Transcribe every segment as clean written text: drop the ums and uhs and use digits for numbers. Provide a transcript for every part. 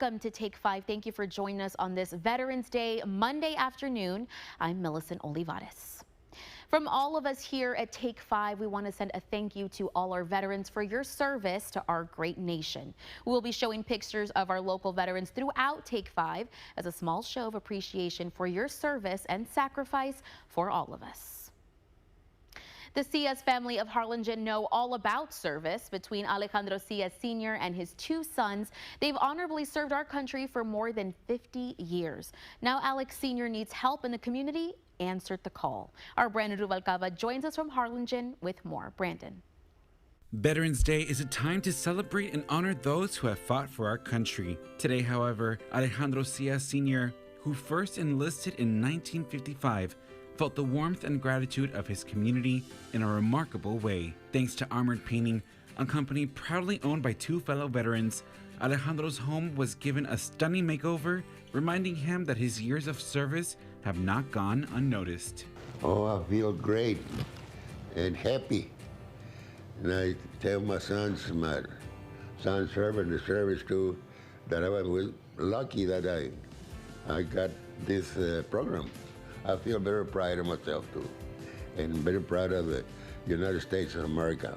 Welcome to Take 5. Thank you for joining us on this Veterans Day Monday afternoon. I'm Millicent Olivares. From all of us here at Take 5, we want to send a thank you to all our veterans for your service to our great nation. We'll be showing pictures of our local veterans throughout Take 5 as a small show of appreciation for your service and sacrifice for all of us. The Cias family of Harlingen know all about service. Between Alejandro Cias Sr. and his two sons, they've honorably served our country for more than 50 years. Now Alex Sr. needs help in the community. Answered the call. Our Brandon Rubalcaba joins us from Harlingen with more. Brandon. Veterans Day is a time to celebrate and honor those who have fought for our country. Today, however, Alejandro Cias Sr., who first enlisted in 1955, felt the warmth and gratitude of his community in a remarkable way. Thanks to Armored Painting, a company proudly owned by two fellow veterans, Alejandro's home was given a stunning makeover, reminding him that his years of service have not gone unnoticed. Oh, I feel great and happy. And I tell my sons serving the service too, that I was lucky that I got this program. I feel very proud of myself too, and very proud of the United States of America.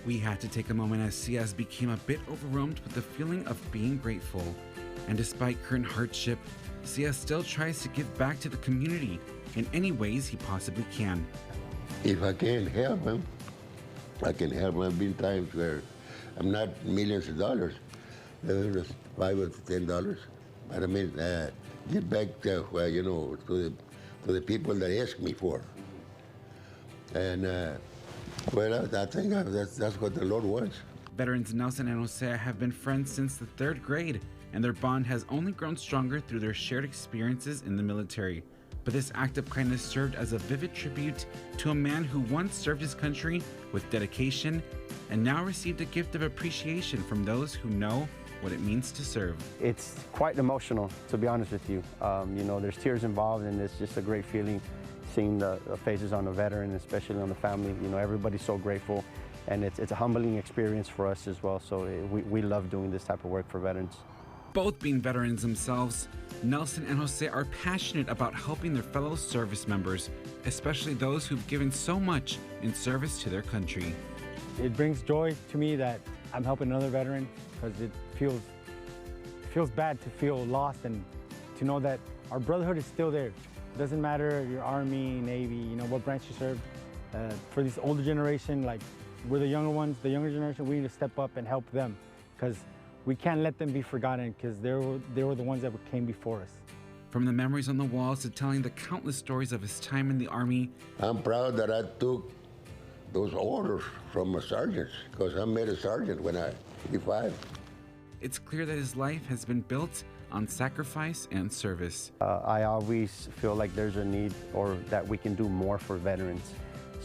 We had to take a moment as Cias became a bit overwhelmed with the feeling of being grateful. And despite current hardship, Cias still tries to give back to the community in any ways he possibly can. If I can help him, I can help him. There have been times where I'm not millions of dollars, just $5 or $10, but I mean, give back to the people that ask me for. And well, I think that's what the Lord wants. Veterans Nelson and Jose have been friends since the 3rd grade, and their bond has only grown stronger through their shared experiences in the military. But this act of kindness served as a vivid tribute to a man who once served his country with dedication and now received a gift of appreciation from those who know what it means to serve. It's quite emotional, to be honest with you. There's tears involved, and it's just a great feeling seeing the faces on the veteran, especially on the family. Everybody's so grateful, and it's a humbling experience for us as well. So we love doing this type of work for veterans. Both being veterans themselves, Nelson and Jose are passionate about helping their fellow service members, especially those who've given so much in service to their country. It brings joy to me that I'm helping another veteran, because it feels bad to feel lost and to know that our brotherhood is still there. It doesn't matter your Army, Navy, what branch you serve. For this older generation, like we're the younger ones, the younger generation, we need to step up and help them, because we can't let them be forgotten, because they were the ones that came before us. From the memories on the walls to telling the countless stories of his time in the Army. I'm proud that I took those orders from a sergeant, because I made a sergeant when I was 55. It's clear that his life has been built on sacrifice and service. I always feel like there's a need, or that we can do more for veterans.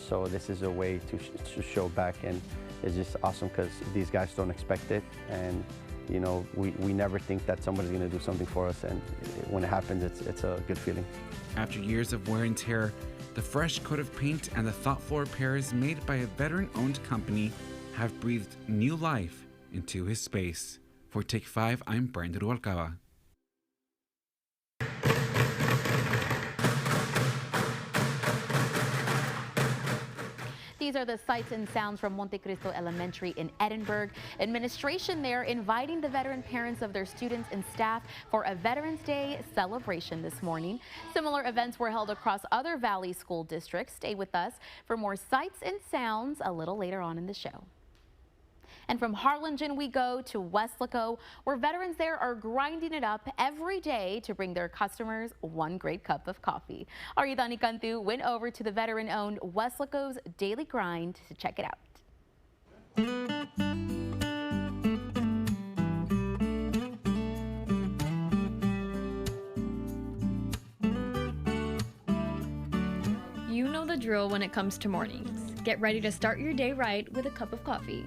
So this is a way to show back, and it's just awesome because these guys don't expect it. And we never think that somebody's going to do something for us, and when it happens, it's a good feeling. After years of wear and tear, the fresh coat of paint and the thoughtful repairs made by a veteran-owned company have breathed new life into his space. For Take 5, I'm Brandon Rubalcaba. These are the sights and sounds from Monte Cristo Elementary in Edinburg. Administration there inviting the veteran parents of their students and staff for a Veterans Day celebration this morning. Similar events were held across other Valley school districts. Stay with us for more sights and sounds a little later on in the show. And from Harlingen, we go to Weslaco, where veterans there are grinding it up every day to bring their customers one great cup of coffee. Aridani Cantu went over to the veteran-owned Weslaco's Daily Grind to check it out. You know the drill when it comes to mornings. Get ready to start your day right with a cup of coffee.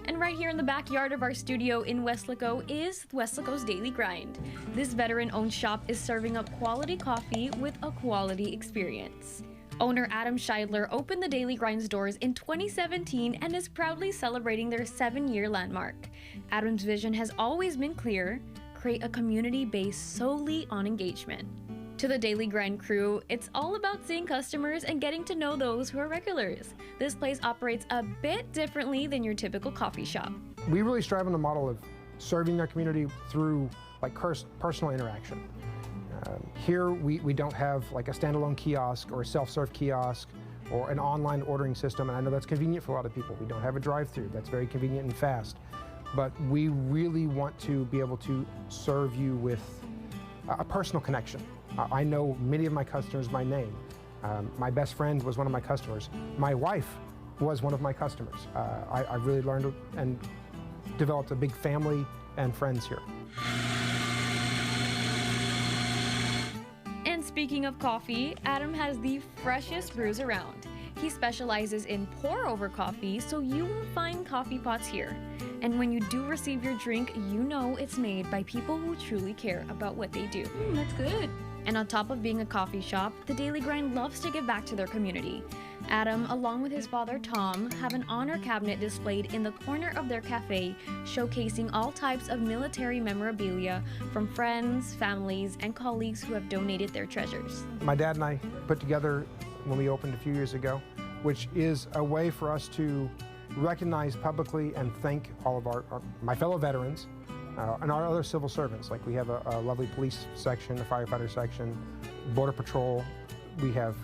And right here in the backyard of our studio in Weslaco is Weslaco's Daily Grind. This veteran-owned shop is serving up quality coffee with a quality experience. Owner Adam Scheidler opened the Daily Grind's doors in 2017 and is proudly celebrating their 7-year landmark. Adam's vision has always been clear: create a community based solely on engagement. To the Daily Grind crew, it's all about seeing customers and getting to know those who are regulars. This place operates a bit differently than your typical coffee shop. We really strive on the model of serving our community through like personal interaction. Here we don't have like a standalone kiosk or a self-serve kiosk or an online ordering system, and I know that's convenient for a lot of people. We don't have a drive-through. That's very convenient and fast. But we really want to be able to serve you with a personal connection. I know many of my customers by name. My best friend was one of my customers. My wife was one of my customers. I really learned and developed a big family and friends here. And speaking of coffee, Adam has the freshest brews around. He specializes in pour-over coffee, so you won't find coffee pots here. And when you do receive your drink, you know it's made by people who truly care about what they do. That's good. And on top of being a coffee shop, the Daily Grind loves to give back to their community. Adam, along with his father Tom, have an honor cabinet displayed in the corner of their cafe, showcasing all types of military memorabilia from friends, families, and colleagues who have donated their treasures. My dad and I put together when we opened a few years ago, which is a way for us to recognize publicly and thank all of my fellow veterans and our other civil servants. Like we have a lovely police section, a firefighter section, border patrol. We have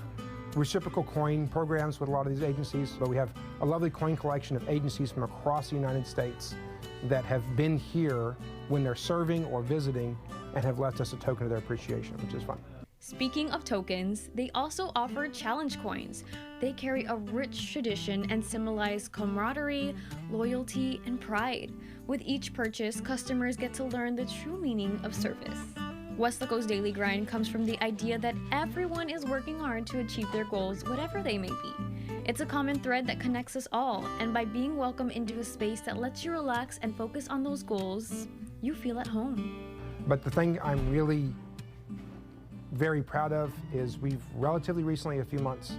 reciprocal coin programs with a lot of these agencies. So we have a lovely coin collection of agencies from across the United States that have been here when they're serving or visiting and have left us a token of their appreciation, which is fun. Speaking of tokens, they also offer challenge coins. They carry a rich tradition and symbolize camaraderie, loyalty, and pride. With each purchase, customers get to learn the true meaning of service. Weslaco's Daily Grind comes from the idea that everyone is working hard to achieve their goals, whatever they may be. It's a common thread that connects us all, and by being welcomed into a space that lets you relax and focus on those goals, you feel at home. But the thing I'm really very proud of is we've relatively recently, a few months,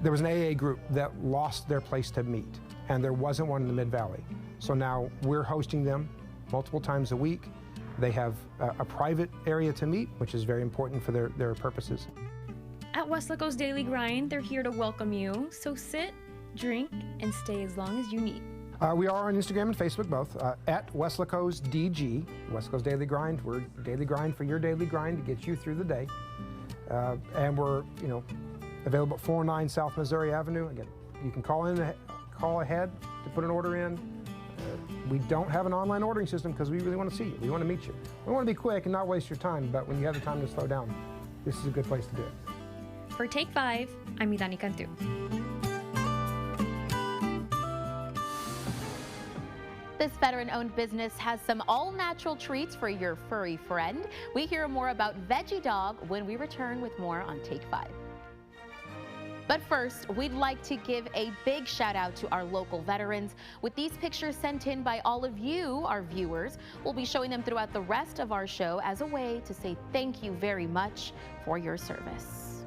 there was an AA group that lost their place to meet, and there wasn't one in the Mid-Valley. So now we're hosting them multiple times a week. They have a private area to meet, which is very important for their purposes. At Weslaco's Daily Grind, they're here to welcome you, so sit, drink, and stay as long as you need. We are on Instagram and Facebook both, at Weslaco's DG, Weslaco's Daily Grind. We're Daily Grind for your daily grind to get you through the day. And we're, available at 409 South Missouri Avenue. Again, you can call ahead to put an order in. We don't have an online ordering system because we really want to see you. We want to meet you. We want to be quick and not waste your time, but when you have the time to slow down, this is a good place to do it. For Take 5, I'm Idani Cantu. This veteran-owned business has some all-natural treats for your furry friend. We hear more about Veggie Dog when we return with more on Take 5. But first, we'd like to give a big shout out to our local veterans. With these pictures sent in by all of you, our viewers, we'll be showing them throughout the rest of our show as a way to say thank you very much for your service.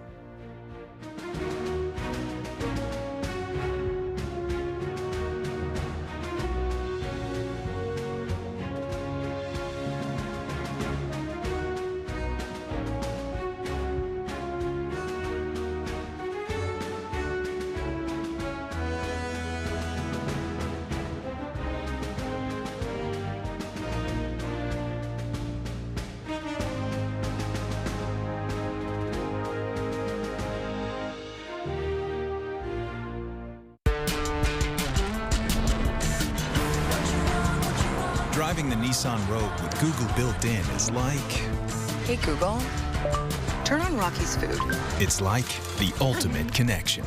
Driving the Nissan Rogue with Google built in is like... Hey Google, turn on Rocky's Food. It's like the ultimate connection.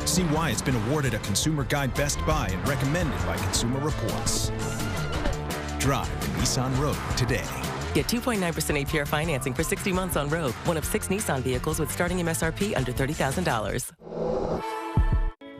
See why it's been awarded a Consumer Guide Best Buy and recommended by Consumer Reports. Drive the Nissan Rogue today. Get 2.9% APR financing for 60 months on Rogue, one of 6 Nissan vehicles with starting MSRP under $30,000.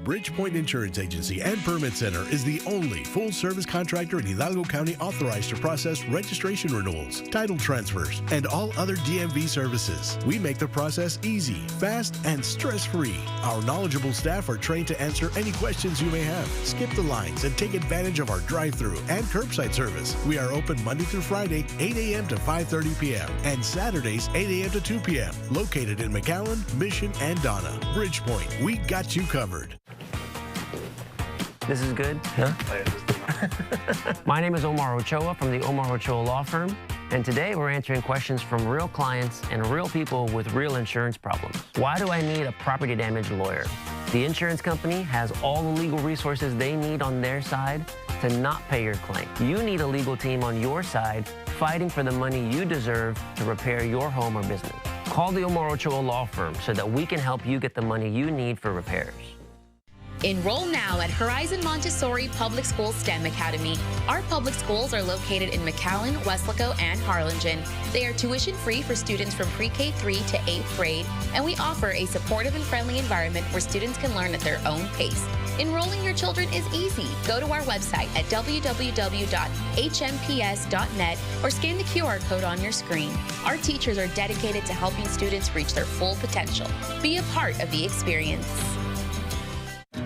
Bridgepoint Insurance Agency and Permit Center is the only full-service contractor in Hidalgo County authorized to process registration renewals, title transfers, and all other DMV services. We make the process easy, fast, and stress-free. Our knowledgeable staff are trained to answer any questions you may have. Skip the lines and take advantage of our drive-through and curbside service. We are open Monday through Friday, 8 a.m. to 5:30 p.m. and Saturdays, 8 a.m. to 2 p.m. Located in McAllen, Mission, and Donna. Bridgepoint, we got you covered. This is good? Yeah. My name is Omar Ochoa from the Omar Ochoa Law Firm, and today we're answering questions from real clients and real people with real insurance problems. Why do I need a property damage lawyer? The insurance company has all the legal resources they need on their side to not pay your claim. You need a legal team on your side fighting for the money you deserve to repair your home or business. Call the Omar Ochoa Law Firm so that we can help you get the money you need for repairs. Enroll now at Horizon Montessori Public Schools STEM Academy. Our public schools are located in McAllen, Weslaco, and Harlingen. They are tuition-free for students from pre-K 3 to 8th grade, and we offer a supportive and friendly environment where students can learn at their own pace. Enrolling your children is easy. Go to our website at www.hmps.net or scan the QR code on your screen. Our teachers are dedicated to helping students reach their full potential. Be a part of the experience.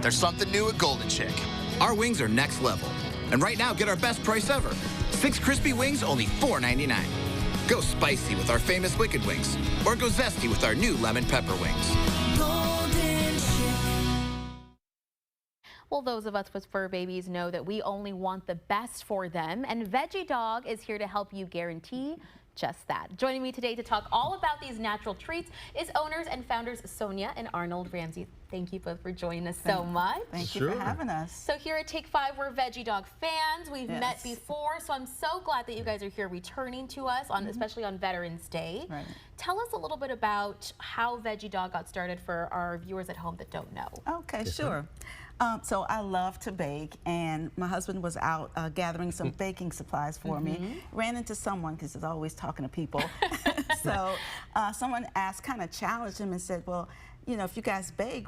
There's something new at Golden Chick. Our wings are next level. And right now, get our best price ever. 6 crispy wings, only $4.99. Go spicy with our famous Wicked Wings. Or go zesty with our new lemon pepper wings. Golden Chick. Well, those of us with fur babies know that we only want the best for them. And Veggie Dog is here to help you guarantee just that. Joining me today to talk all about these natural treats is owners and founders Sonia and Arnold Ramsey. Thank you both for joining us so much. Thank you for having us. So here at Take 5, we're Veggie Dog fans. We've met before, so I'm so glad that you guys are here returning to us, on especially on Veterans Day. Right. Tell us a little bit about how Veggie Dog got started for our viewers at home that don't know. Okay, sure. So I love to bake, and my husband was out gathering some baking supplies for me. Ran into someone, because he's always talking to people. So someone asked, kind of challenged him and said, well, you know, if you guys bake,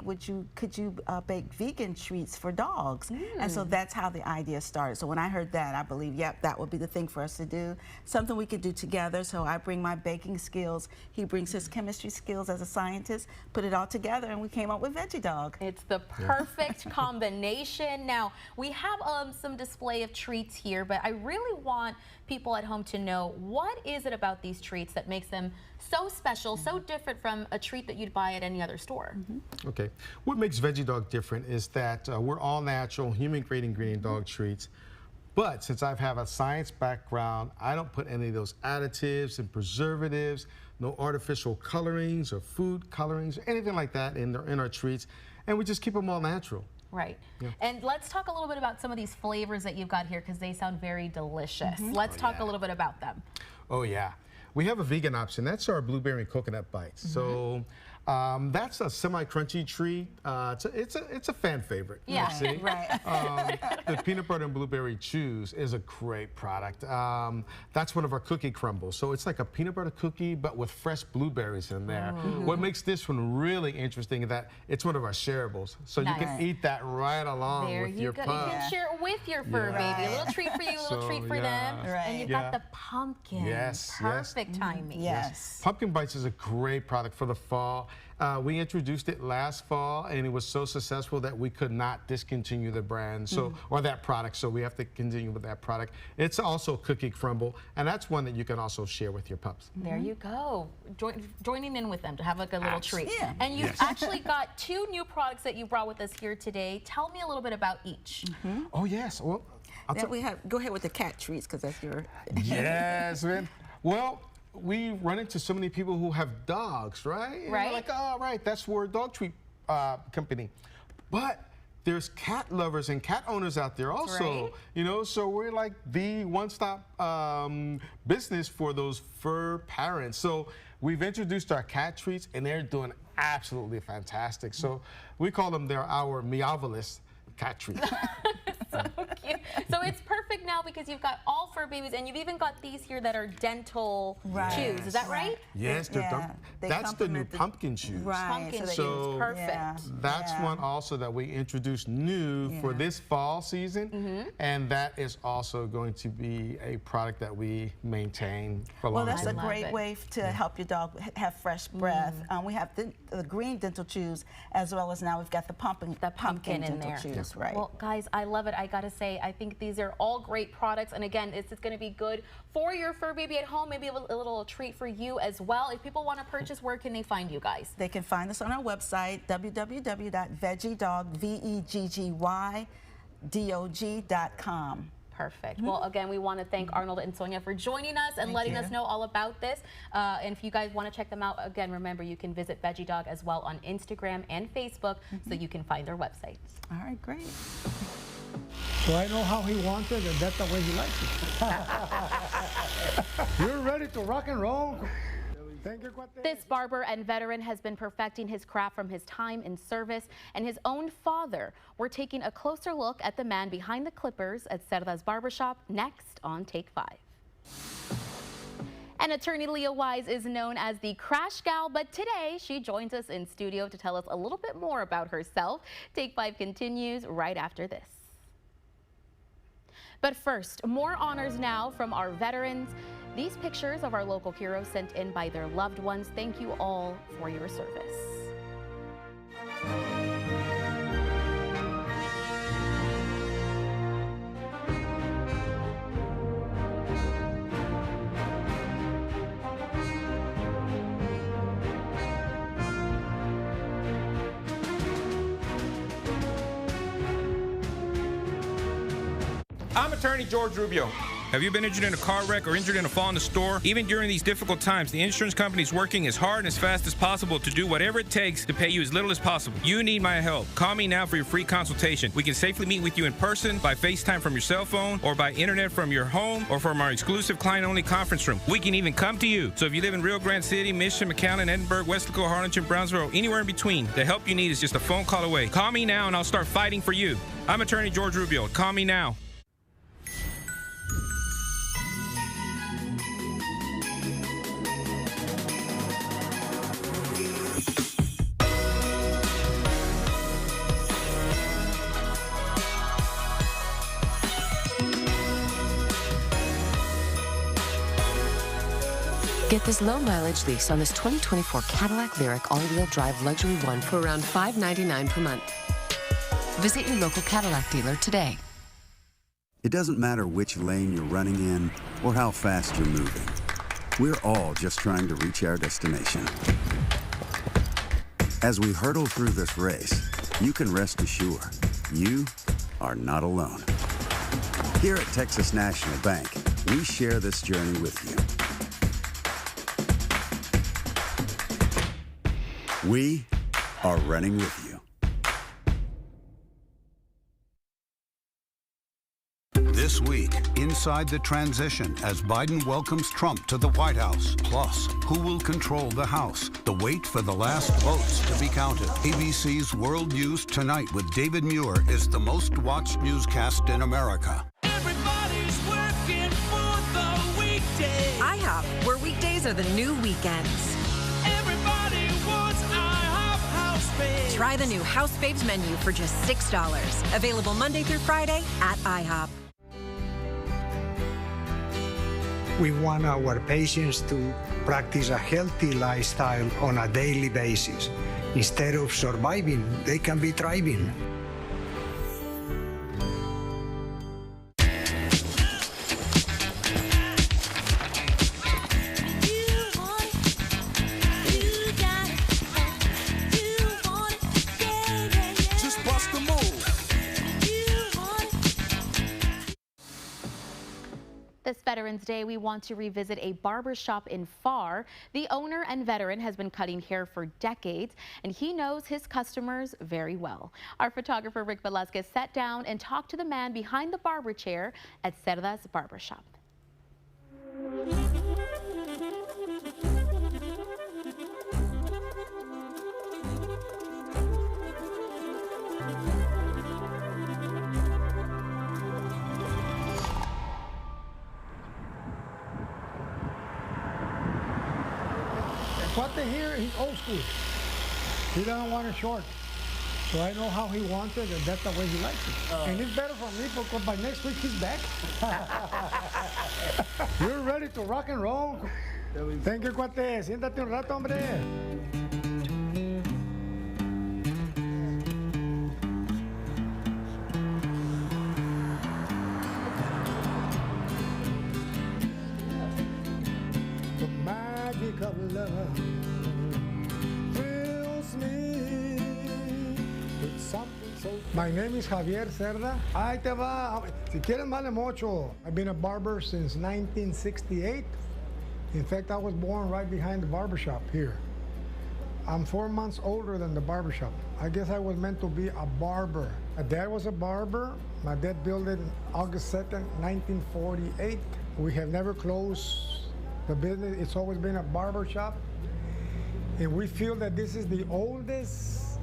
could you bake vegan treats for dogs? And so that's how the idea started. So when I heard that, I believe, yep, that would be the thing for us to do. Something we could do together. So I bring my baking skills, he brings his chemistry skills as a scientist, put it all together, and we came up with Veggie Dog. It's the perfect combination. Now, we have some display of treats here, but I really want people at home to know, what is it about these treats that makes them so special, so different from a treat that you'd buy at any other store? Okay, what makes Veggie Dog different is that we're all natural, human-grade ingredient dog treats. But since I have a science background, I don't put any of those additives and preservatives, no artificial colorings or food colorings, or anything like that in our treats, and we just keep them all natural. Right. Yeah. And let's talk a little bit about some of these flavors that you've got here, because they sound very delicious. Let's talk a little bit about them. Oh, yeah. We have a vegan option. That's our blueberry coconut bites. So that's a semi-crunchy treat. It's a fan favorite. Yeah, see? Right. The peanut butter and blueberry chews is a great product. That's one of our cookie crumbles. So it's like a peanut butter cookie, but with fresh blueberries in there. What makes this one really interesting is that it's one of our shareables. So you can eat that right along with your pup. You can share it with your fur baby. A little treat for you, a little treat for them. And you've got the pumpkin. Yes. Perfect timing. Yes. Pumpkin Bites is a great product for the fall. We introduced it last fall, and it was so successful that we could not discontinue the brand, or that product. So we have to continue with that product. It's also cookie crumble, and that's one that you can also share with your pups. There you go, joining in with them to have like a little treat. Yeah. And you've actually got 2 new products that you brought with us here today. Tell me a little bit about each. Oh yes. Well, go ahead with the cat treats, because that's your. Yes, man. Well, we run into so many people who have dogs, right? And Right. they're like, oh, right, that's we're a dog treat company. But there's cat lovers and cat owners out there also, right. you know, so we're like the one-stop business for those fur parents. So we've introduced our cat treats, and they're doing absolutely fantastic. So we call them, they're our Meowvelous cat treats. So you. So it's perfect now because you've got all fur babies, and you've even got these here that are dental chews. Is that right? Yes, that's the new pumpkin shoes. Right. Pumpkin so perfect. That's one also that we introduced new for this fall season, and that is also going to be a product that we maintain for long. Well, that's a great way to help your dog have fresh breath. We have the green dental chews, as well as now we've got the pumpkin in dental there. chews, right? Well, guys, I love it. I gotta say, I think these are all great products, and again, it's going to be good for your fur baby at home. Maybe a little treat for you as well. If people want to purchase, where can they find you guys? They can find us on our website, www.veggiedog.com. Perfect. Well, again, we want to thank Arnold and Sonia for joining us and letting us know all about this. And if you guys want to check them out, again, remember, you can visit Veggie Dog as well on Instagram and Facebook, so you can find their websites. All right, great. So I know how he wants it, and that's the way he likes it. You're ready to rock and roll? This barber and veteran has been perfecting his craft from his time in service and his own father. We're taking a closer look at the man behind the clippers at Cerda's Barbershop next on Take 5. And attorney Leah Wise is known as the Crash Gal, but today she joins us in studio to tell us a little bit more about herself. Take 5 continues right after this. But first, more honors now from our veterans. These pictures of our local heroes sent in by their loved ones. Thank you all for your service. I'm attorney George Rubio. Have you been injured in a car wreck or injured in a fall in the store? Even during these difficult times, the insurance company is working as hard and as fast as possible to do whatever it takes to pay you as little as possible. You need my help. Call me now for your free consultation. We can safely meet with you in person, by FaceTime from your cell phone, or by internet from your home, or from our exclusive client-only conference room. We can even come to you. So if you live in Rio Grande City, Mission, McAllen, Edinburgh, Westlaco, Harlingen, Brownsville, or anywhere in between, the help you need is just a phone call away. Call me now and I'll start fighting for you. I'm attorney George Rubio. Call me now. Get this low-mileage lease on this 2024 Cadillac Lyriq all-wheel drive luxury one for around $599 per month. Visit your local Cadillac dealer today. It doesn't matter which lane you're running in or how fast you're moving. We're all just trying to reach our destination. As we hurtle through this race, you can rest assured you are not alone. Here at Texas National Bank, we share this journey with you. We are running with you. This week, inside the transition as Biden welcomes Trump to the White House. Plus, who will control the House? The wait for the last votes to be counted. ABC's World News Tonight with David Muir is the most watched newscast in America. Everybody's working for the weekday. IHOP, where weekdays are the new weekends. Everybody wants IHOP House Faves. Try the new House Faves menu for just $6. Available Monday through Friday at IHOP. We want our patients to practice a healthy lifestyle on a daily basis. Instead of surviving, they can be thriving. This Veterans Day, we want to revisit a barbershop in Pharr. The owner and veteran has been cutting hair for decades, and he knows his customers very well. Our photographer Rick Velasquez sat down and talked to the man behind the barber chair at Cerda's Barbershop. What they hear, he's old school. He doesn't want it short. So I know how he wants it, and that's the way he likes it. And it's better for me because by next week he's back. You're ready to rock and roll. Thank you, cuate. Siéntate un rato, hombre. The magic of love thrills me with something so. My name is Javier Cerda. Ahí te va. Si quieres vale mucho. I've been a barber since 1968. In fact, I was born right behind the barbershop here. I'm 4 months older than the barbershop. I guess I was meant to be a barber. My dad was a barber. My dad built it August 2nd, 1948. We have never closed the business. It's always been a barbershop. And we feel that this is the oldest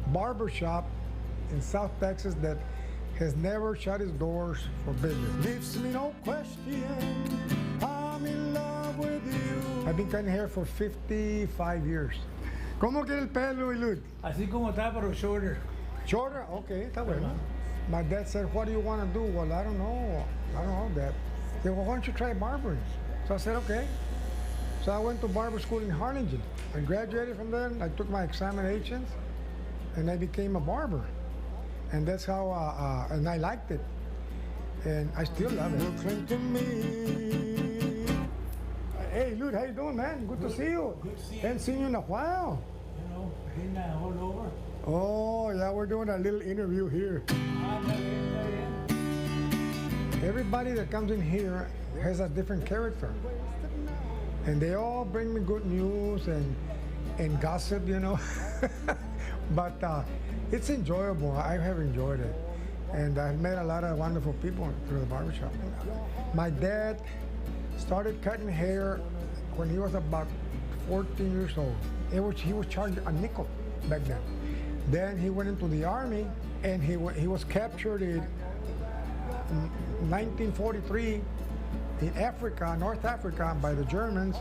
barbershop in South Texas that has never shut its doors for business. Leaves me no question, I'm in love with you. I've been cutting hair for 55 years. ¿Cómo quiere el pelo, Ilud? Así como está, pero shorter. Shorter? Okay, está bueno. My dad said, what do you want to do? Well, I don't know, Dad. He said, well, why don't you try barbering? So I said, okay. So I went to barber school in Harlingen. I graduated from there, I took my examinations, and I became a barber. And that's how, and I liked it. And I still love it. Cling to me. Hey, Lud, how you doing, man? Good to see you. Good to see you. Haven't seen you in a while. You know, been all over. Oh, yeah, we're doing a little interview here. Everybody that comes in here has a different character. And they all bring me good news and gossip, you know. But it's enjoyable. I have enjoyed it. And I've met a lot of wonderful people through the barbershop. My dad started cutting hair when he was about 14 years old. He was charged a nickel back then. Then he went into the army, and he was captured in 1943 in Africa, North Africa, by the Germans,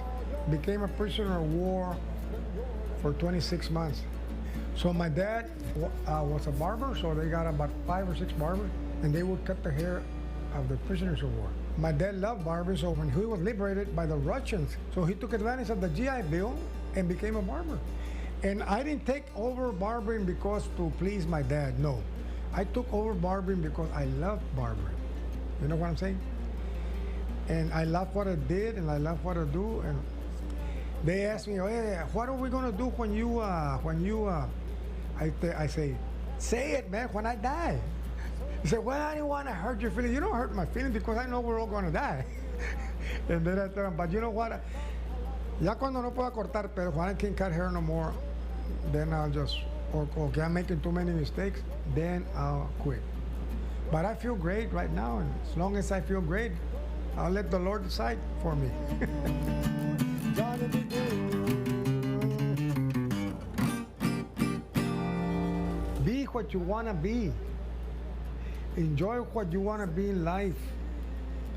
became a prisoner of war for 26 months. So my dad was a barber, so they got about 5 or 6 barbers, and they would cut the hair of the prisoners of war. My dad loved barbering, so when he was liberated by the Russians, so he took advantage of the GI Bill and became a barber. And I didn't take over barbering because to please my dad, no. I took over barbering because I loved barbering. You know what I'm saying? And I love what I did, and I love what I do. And they asked me, hey, what are we gonna do when you I say it, man, when I die. He said, well, I didn't want to hurt your feelings. You don't hurt my feelings because I know we're all going to die. And then I told him, but you know what? Ya cuando no puedo cortar, pero when I can't cut hair no more, then I'll just, or I'm making too many mistakes, then I'll quit. But I feel great right now, and as long as I feel great, I'll let the Lord decide for me. Be what you want to be. Enjoy what you want to be in life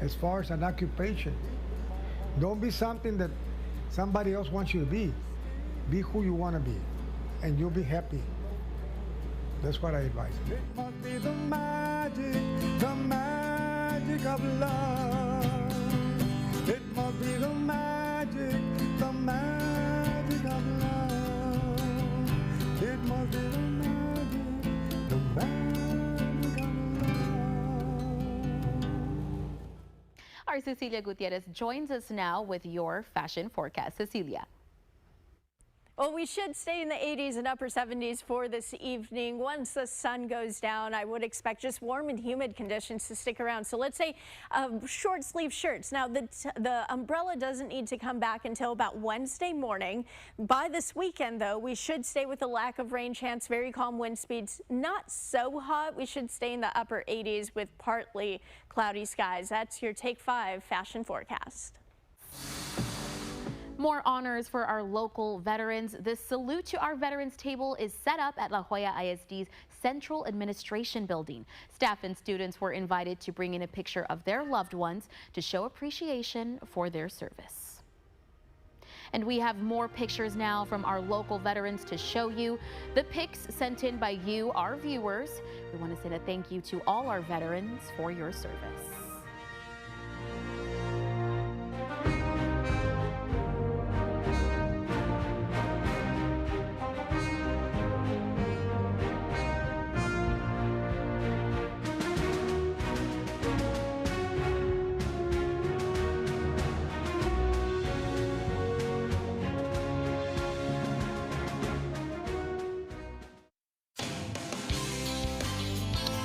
as far as an occupation. Don't be something that somebody else wants you to be. Be who you want to be, and you'll be happy. That's what I advise. It must be the magic of love. It must be the magic of love. It must be the magic of love. Our Cecilia Gutierrez joins us now with your fashion forecast. Cecilia. Well, we should stay in the 80s and upper 70s for this evening. Once the sun goes down, I would expect just warm and humid conditions to stick around. So let's say short sleeve shirts. Now, the umbrella doesn't need to come back until about Wednesday morning. By this weekend, though, we should stay with a lack of rain chance, very calm wind speeds. Not so hot. We should stay in the upper 80s with partly cloudy skies. That's your Take 5 fashion forecast. More honors for our local veterans. The Salute to Our Veterans table is set up at La Joya ISD's Central Administration Building. Staff and students were invited to bring in a picture of their loved ones to show appreciation for their service. And we have more pictures now from our local veterans to show you. The pics sent in by you, our viewers. We want to send a thank you to all our veterans for your service.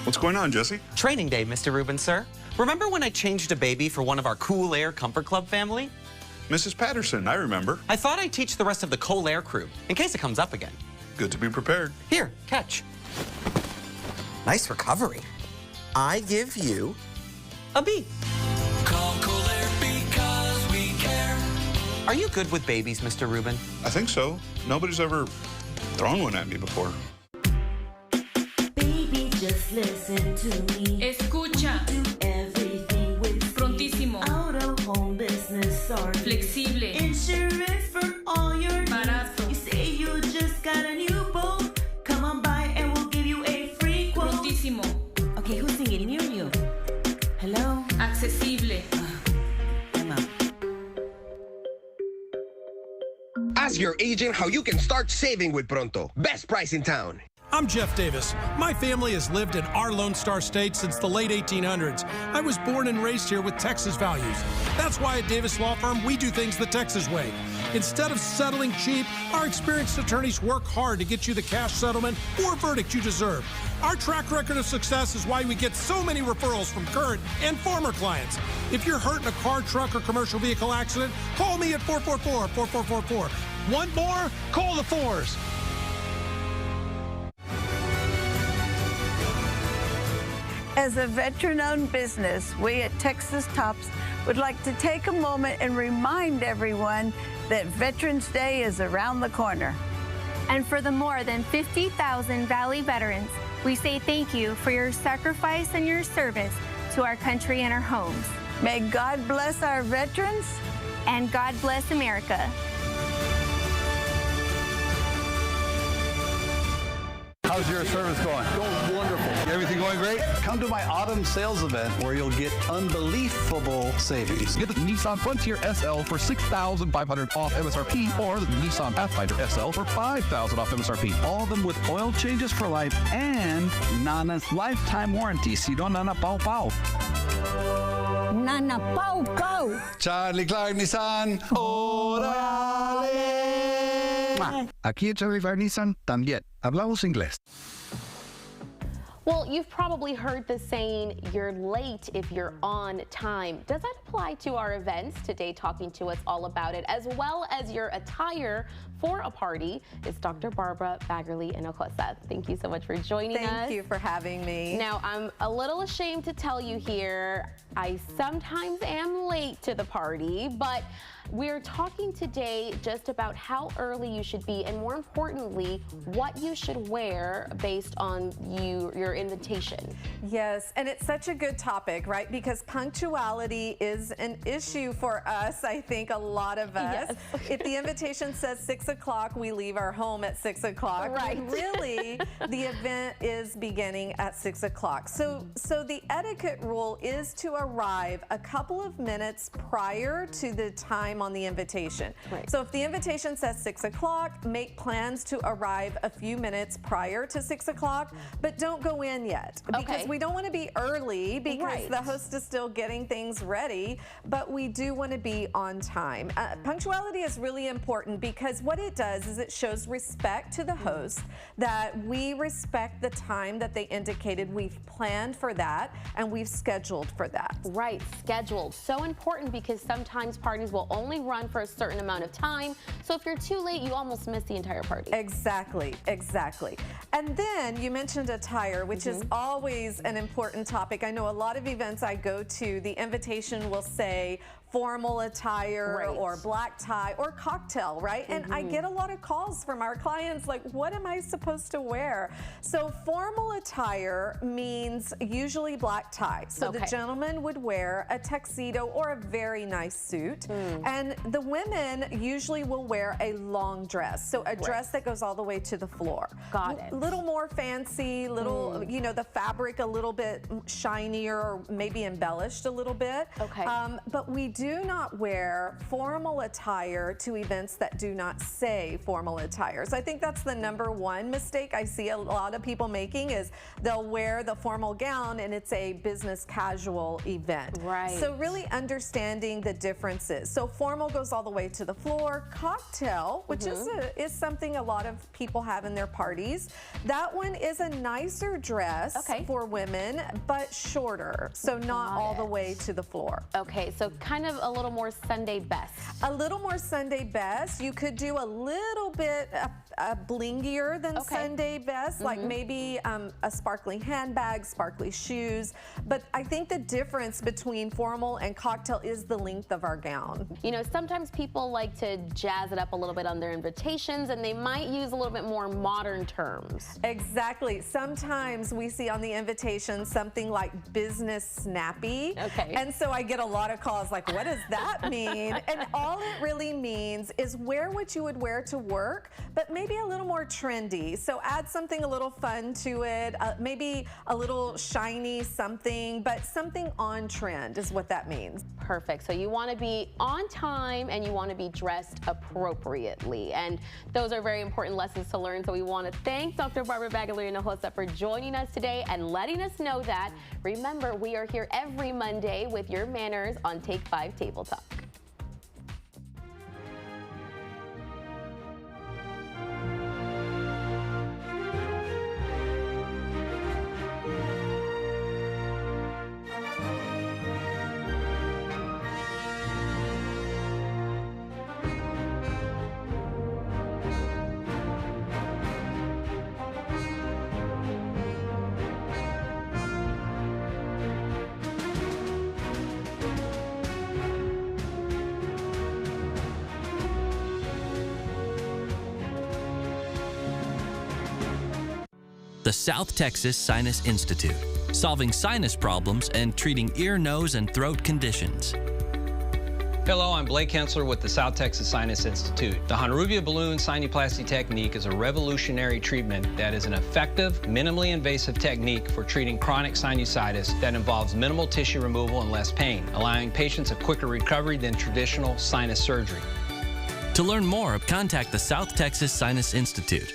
What's going on, Jesse? Training day, Mr. Rubin, sir. Remember when I changed a baby for one of our Cool Air Comfort Club family? Mrs. Patterson, I remember. I thought I'd teach the rest of the Cool Air crew, in case it comes up again. Good to be prepared. Here, catch. Nice recovery. I give you a B. Call Cool Air because we care. Are you good with babies, Mr. Rubin? I think so. Nobody's ever thrown one at me before. Baby, just listen to me. Escucha. Do everything with Prontísimo. Out of home business or Flexible. Insurance for all your Barato. needs. You say you just got a new boat. Come on by and we'll give you a free quote. Prontísimo. Okay, who's singing? Me or you? Hello? Accesible. Emma. Ask your agent how you can start saving with Pronto. Best price in town. I'm Jeff Davis. My family has lived in our Lone Star State since the late 1800s. I was born and raised here with Texas values. That's why at Davis Law Firm, we do things the Texas way. Instead of settling cheap, our experienced attorneys work hard to get you the cash settlement or verdict you deserve. Our track record of success is why we get so many referrals from current and former clients. If you're hurt in a car, truck, or commercial vehicle accident, call me at 444-4444. Want more? Call the fours. As a veteran-owned business, we at Texas Tops would like to take a moment and remind everyone that Veterans Day is around the corner. And for the more than 50,000 Valley veterans, we say thank you for your sacrifice and your service to our country and our homes. May God bless our veterans. And God bless America. How's your service going? Going wonderful. Everything going great? Come to my autumn sales event where you'll get unbelievable savings. Get the Nissan Frontier SL for $6,500 off MSRP or the Nissan Pathfinder SL for $5,000 off MSRP. All of them with oil changes for life and Nana's lifetime warranty. Si no, Nana Pau Pau. Nana Pau Pau. Charlie Clark Nissan. ¡Órale! Aquí en Charlie Clark Nissan también hablamos inglés. Well, you've probably heard the saying, you're late if you're on time. Does that apply to our events? Today, talking to us all about it, as well as your attire for a party, is Dr. Barbara Baggerly Hinojosa. Thank you so much for joining us. Thank you for having me. Now, I'm a little ashamed to tell you here, I sometimes am late to the party, but we're talking today just about how early you should be, and more importantly, what you should wear based on your invitation. Yes, and it's such a good topic, right? Because punctuality is an issue for us, I think, a lot of us. Yes. If the invitation says 6 o'clock, we leave our home at 6 o'clock. Right. But really, the event is beginning at 6 o'clock. So the etiquette rule is to arrive a couple of minutes prior to the time on the invitation. Right. So if the invitation says 6 o'clock, make plans to arrive a few minutes prior to 6 o'clock, but don't go in yet. Because Okay. we don't want to be early because Right. the host is still getting things ready, but we do want to be on time. Punctuality is really important because what it does is it shows respect to the host, that we respect the time that they indicated. We've planned for that and we've scheduled for that. Right, scheduled. So important because sometimes parties will only run for a certain amount of time. So if you're too late, you almost miss the entire party. Exactly, exactly. And then you mentioned attire, which is always an important topic. I know a lot of events I go to, the invitation will say formal attire Right. or black tie or cocktail, right? And I get a lot of calls from our clients like, what am I supposed to wear? So formal attire means usually black tie. So the gentleman would wear a tuxedo or a very nice suit. And the women usually will wear a long dress. So a dress that goes all the way to the floor. Got it. Little more fancy, little, you know, the fabric a little bit shinier or maybe embellished a little bit. Okay. But we do not wear formal attire to events that do not say formal attire. So I think that's the number one mistake I see a lot of people making is they'll wear the formal gown and it's a business casual event. Right. So really understanding the differences. So formal goes all the way to the floor. Cocktail, which is something a lot of people have in their parties. That one is a nicer dress for women, but shorter. So not all the way to the floor. Okay, so kind of a little more Sunday best. A little more Sunday best. You could do a little bit blingier than Sunday best, like maybe a sparkly handbag, sparkly shoes. But I think the difference between formal and cocktail is the length of our gown. You know, sometimes people like to jazz it up a little bit on their invitations and they might use a little bit more modern terms. Exactly. Sometimes we see on the invitation something like business snappy. Okay. And so I get a lot of calls like, what does that mean? And all it really means is wear what you would wear to work, but maybe a little more trendy. So add something a little fun to it, maybe a little shiny something, but something on trend is what that means. Perfect. So you want to be on time and you want to be dressed appropriately. And those are very important lessons to learn. So we want to thank Dr. Barbara Baglier-Hinojosa for joining us today and letting us know that. Remember, we are here every Monday with your manners on Take 5 Table Talk. The South Texas Sinus Institute, solving sinus problems and treating ear, nose, and throat conditions. Hello, I'm Blake Kensler with the South Texas Sinus Institute. The Honoruvia balloon sinuplasty technique is a revolutionary treatment that is an effective, minimally invasive technique for treating chronic sinusitis that involves minimal tissue removal and less pain, allowing patients a quicker recovery than traditional sinus surgery. To learn more, contact the South Texas Sinus Institute.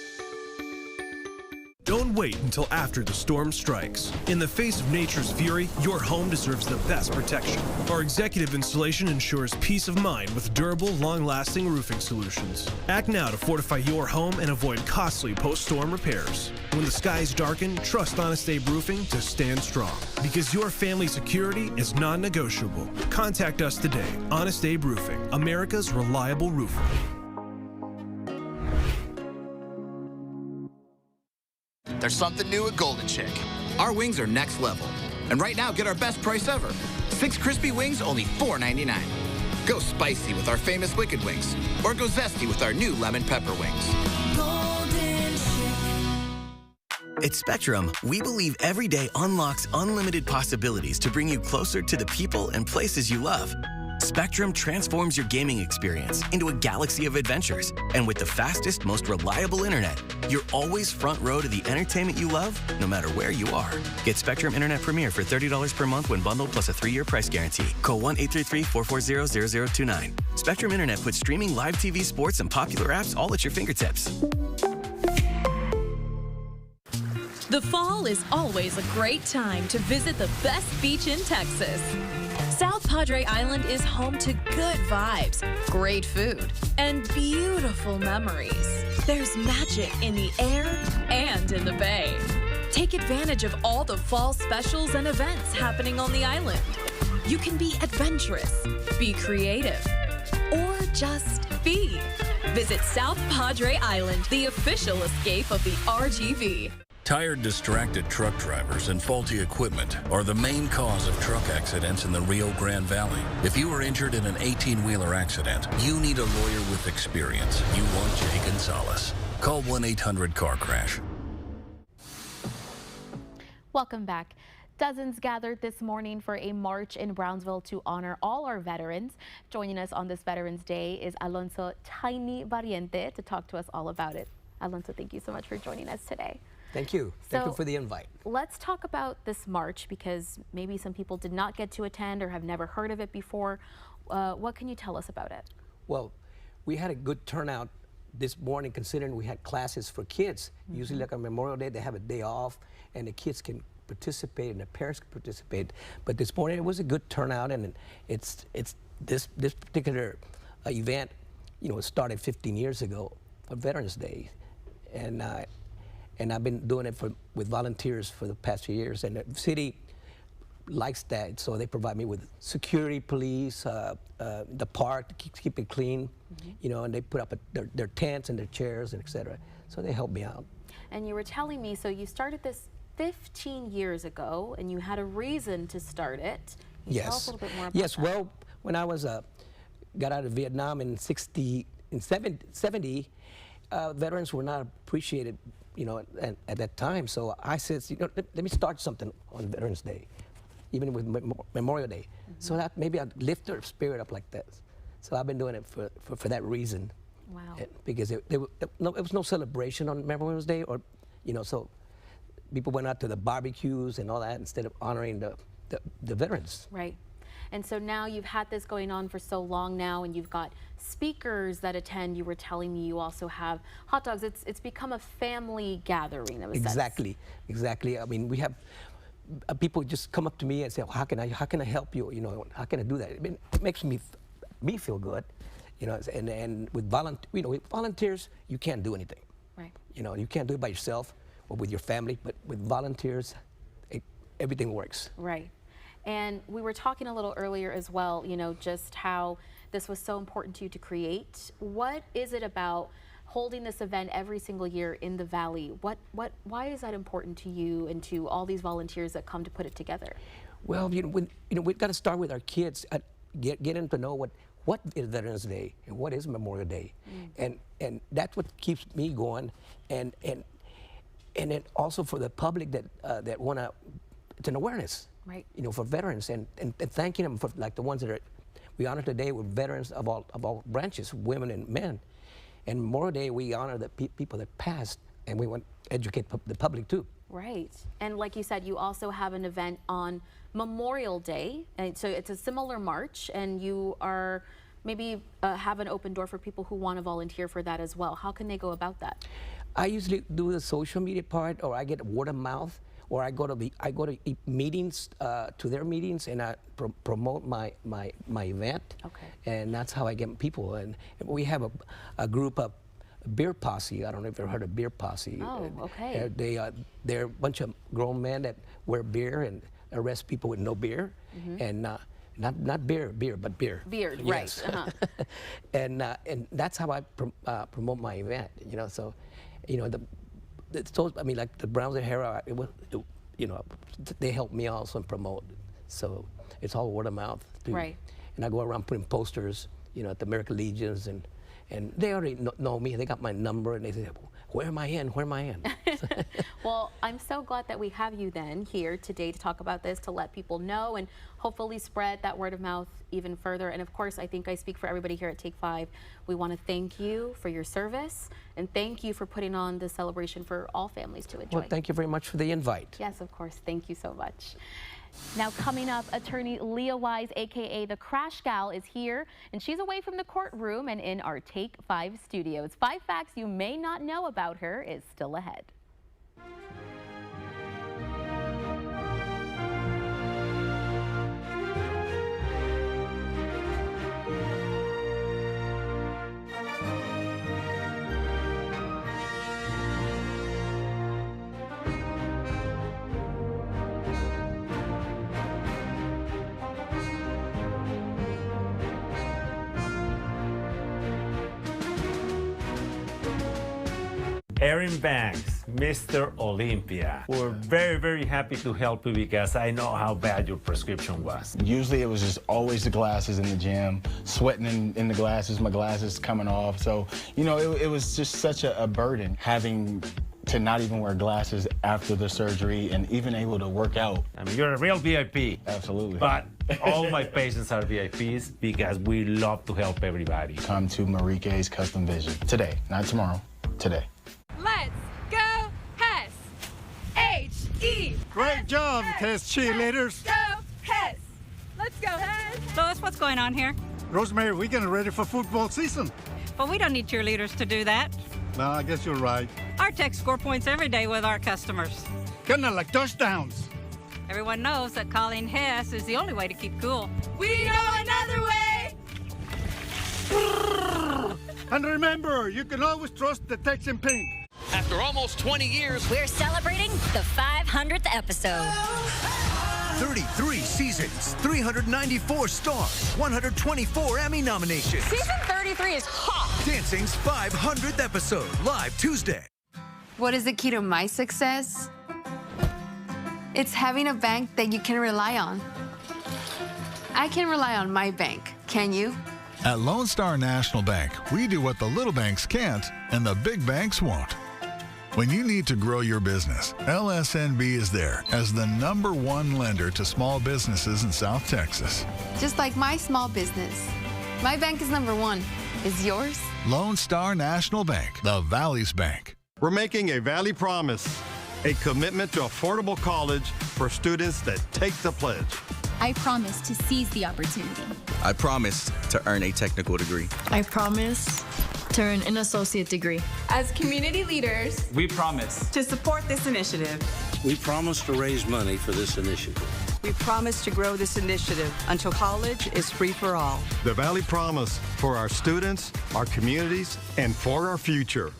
Don't wait until after the storm strikes. In the face of nature's fury, your home deserves the best protection. Our executive installation ensures peace of mind with durable, long-lasting roofing solutions. Act now to fortify your home and avoid costly post-storm repairs. When the skies darken, trust Honest Abe Roofing to stand strong. Because your family's security is non-negotiable. Contact us today. Honest Abe Roofing, America's reliable roofer. There's something new at Golden Chick. Our wings are next level. And right now, get our best price ever. 6 crispy wings, only $4.99. Go spicy with our famous Wicked Wings. Or go zesty with our new lemon pepper wings. Golden Chick. At Spectrum, we believe every day unlocks unlimited possibilities to bring you closer to the people and places you love. Spectrum transforms your gaming experience into a galaxy of adventures. And with the fastest, most reliable internet, you're always front row to the entertainment you love, no matter where you are. Get Spectrum Internet Premier for $30 per month when bundled plus a 3-year price guarantee. Call 1-833-440-0029. Spectrum Internet puts streaming live TV, sports, and popular apps all at your fingertips. The fall is always a great time to visit the best beach in Texas. South Padre Island is home to good vibes, great food, and beautiful memories. There's magic in the air and in the bay. Take advantage of all the fall specials and events happening on the island. You can be adventurous, be creative, or just be. Visit South Padre Island, the official escape of the RGV. Tired, distracted truck drivers and faulty equipment are the main cause of truck accidents in the Rio Grande Valley. If you were injured in an 18-wheeler accident, you need a lawyer with experience. You want Jay Gonzalez. Call 1-800-CAR-CRASH. Welcome back. Dozens gathered this morning for a march in Brownsville to honor all our veterans. Joining us on this Veterans Day is Alonso Tiny Barriente to talk to us all about it. Alonso, thank you so much for joining us today. Thank you. Thank you for the invite. Let's talk about this march because maybe some people did not get to attend or have never heard of it before. What can you tell us about it? Well, we had a good turnout this morning considering we had classes for kids. Usually like on Memorial Day, they have a day off and the kids can participate and the parents can participate. But this morning it was a good turnout, and it's this particular event, you know, it started 15 years ago on Veterans Day. And I've been doing it with volunteers for the past few years, and the city likes that, so they provide me with security, police, the park to keep it clean, you know, and they put up their tents and their chairs and et cetera. So they help me out. And you were telling me, so you started this 15 years ago, and you had a reason to start it. Can you tell us a little bit more about that? Yes, well, when I was got out of Vietnam in 70, veterans were not appreciated, you know, at that time. So I said, you know, let me start something on Veterans Day, even with Memorial Day, so that maybe I'd lift their spirit up like this. So I've been doing it for that reason. Wow. Because there was no celebration on Memorial Day, or, you know, so people went out to the barbecues and all that instead of honoring the veterans. Right. And so now you've had this going on for so long now, and you've got speakers that attend. You were telling me you also have hot dogs. It's become a family gathering of a sense. Exactly. I mean, we have people just come up to me and say, well, how can I help you? You know, how can I do that? I mean, it makes me feel good, you know. And with volunteers, you can't do anything. Right. You know, you can't do it by yourself or with your family, but with volunteers, everything works. Right. And we were talking a little earlier as well, you know, just how this was so important to you to create. What is it about holding this event every single year in the Valley? Why is that important to you and to all these volunteers that come to put it together? Well, we've got to start with our kids, get them to know what is Veterans Day and what is Memorial Day, and that's what keeps me going, and then also for the public that want to, it's an awareness. Right. You know, for veterans, and thanking them for, like, the ones that we honor today with veterans of all branches, women and men. And Memorial Day, we honor the people that passed, and we want to educate the public too. Right. And like you said, you also have an event on Memorial Day, and so it's a similar march, and you are maybe have an open door for people who want to volunteer for that as well. How can they go about that? I usually do the social media part, or I get word of mouth. Or I go to meetings, to their meetings, and I promote my event. Okay. And that's how I get people. And we have a group of Beer Posse. I don't know if you've ever heard of Beer Posse. Oh, okay. They're a bunch of grown men that wear beer and arrest people with no beer, and not beer, but beer. Beer, yes. Right. And that's how I promote my event. You know, so, you know, I mean, like the Brownsville Herald, you know, they help me also promote. So it's all word of mouth. Too. Right. And I go around putting posters, you know, at the American Legions, and they already know me. They got my number, and they say, where am I in? Where am I in? Well, I'm so glad that we have you then here today to talk about this, to let people know and hopefully spread that word of mouth even further. And of course, I think I speak for everybody here at Take 5. We want to thank you for your service, and thank you for putting on this celebration for all families to enjoy. Well, thank you very much for the invite. Yes, of course. Thank you so much. Now coming up, attorney Leah Wise, aka the Crash Gal, is here, and she's away from the courtroom and in our Take 5 studios. 5 facts you may not know about her is still ahead. Erin Banks, Mr. Olympia. We're very, very happy to help you because I know how bad your prescription was. Usually it was just always the glasses in the gym, sweating in the glasses, my glasses coming off. So, you know, it was just such a burden having to not even wear glasses after the surgery and even able to work out. I mean, you're a real VIP. Absolutely. But all my patients are VIPs because we love to help everybody. Come to Marique's Custom Vision today, not tomorrow, today. Let's go Hess! H-E! Great job, Hess cheerleaders. Go Hess! Let's go Hess! Lois, what's going on here? Rosemary, we're getting ready for football season. Well, we don't need cheerleaders to do that. No, I guess you're right. Our techs score points every day with our customers. Kind of like touchdowns. Everyone knows that calling Hess is the only way to keep cool. We know another way! And remember, you can always trust the Tex in Pink. After almost 20 years, we're celebrating the 500th episode. 33 seasons, 394 stars, 124 Emmy nominations. Season 33 is hot. Dancing's 500th episode, live Tuesday. What is the key to my success? It's having a bank that you can rely on. I can rely on my bank. Can you? At Lone Star National Bank, we do what the little banks can't and the big banks won't. When you need to grow your business, LSNB is there as the #1 lender to small businesses in South Texas. Just like my small business. My bank is #1. Is yours? Lone Star National Bank, the Valley's bank. We're making a Valley Promise, a commitment to affordable college for students that take the pledge. I promise to seize the opportunity. I promise to earn a technical degree. I promise to earn an associate degree. As community leaders, we promise to support this initiative. We promise to raise money for this initiative. We promise to grow this initiative until college is free for all. The Valley Promise for our students, our communities, and for our future.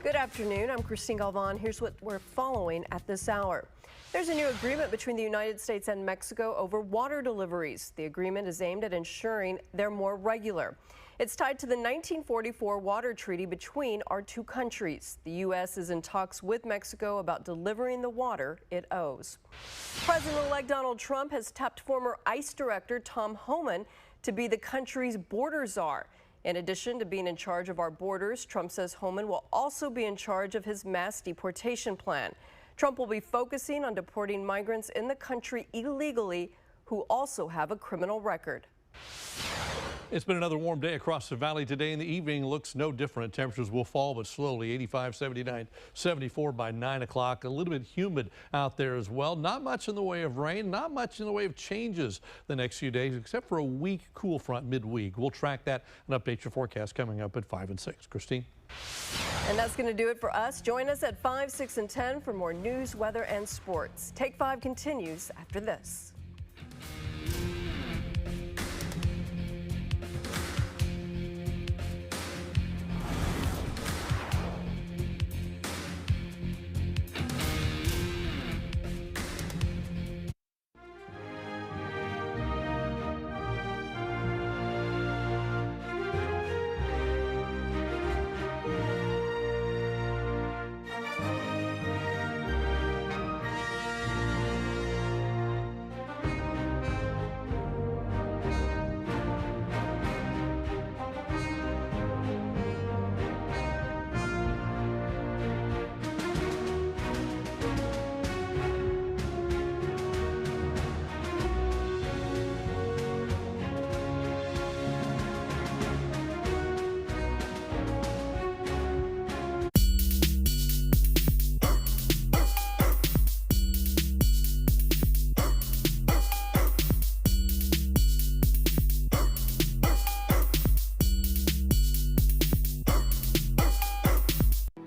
Good afternoon, I'm Christine Galvan. Here's what we're following at this hour. There's a new agreement between the United States and Mexico over water deliveries. The agreement is aimed at ensuring they're more regular. It's tied to the 1944 water treaty between our two countries. The U.S. is in talks with Mexico about delivering the water it owes. President-elect Donald Trump has tapped former ICE Director Tom Homan to be the country's border czar. In addition to being in charge of our borders, Trump says Homan will also be in charge of his mass deportation plan. Trump will be focusing on deporting migrants in the country illegally who also have a criminal record. It's been another warm day across the valley today, and the evening looks no different. Temperatures will fall, but slowly. 85, 79, 74 by 9 o'clock. A little bit humid out there as well. Not much in the way of rain, not much in the way of changes the next few days, except for a weak cool front midweek. We'll track that and update your forecast coming up at 5 and 6. Christine? And that's going to do it for us. Join us at 5, 6, and 10 for more news, weather, and sports. Take 5 continues after this.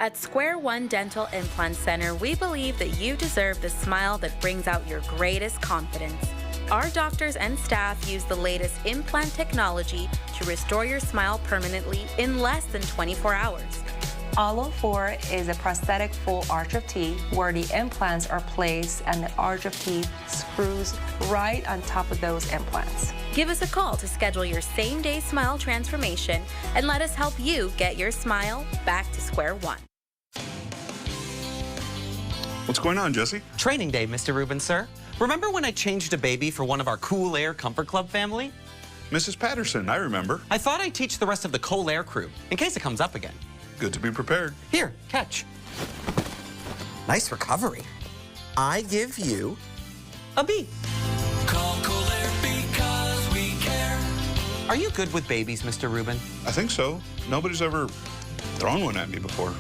At Square One Dental Implant Center, we believe that you deserve the smile that brings out your greatest confidence. Our doctors and staff use the latest implant technology to restore your smile permanently in less than 24 hours. Allo 4 is a prosthetic full arch of teeth where the implants are placed and the arch of teeth screws right on top of those implants. Give us a call to schedule your same-day smile transformation and let us help you get your smile back to square one. What's going on, Jesse? Training day, Mr. Rubin, sir. Remember when I changed a baby for one of our Cool Air Comfort Club family? Mrs. Patterson, I remember. I thought I'd teach the rest of the Cool Air crew, in case it comes up again. Good to be prepared. Here, catch. Nice recovery. I give you a B. Call Cool Air because we care. Are you good with babies, Mr. Rubin? I think so. Nobody's ever thrown one at me before.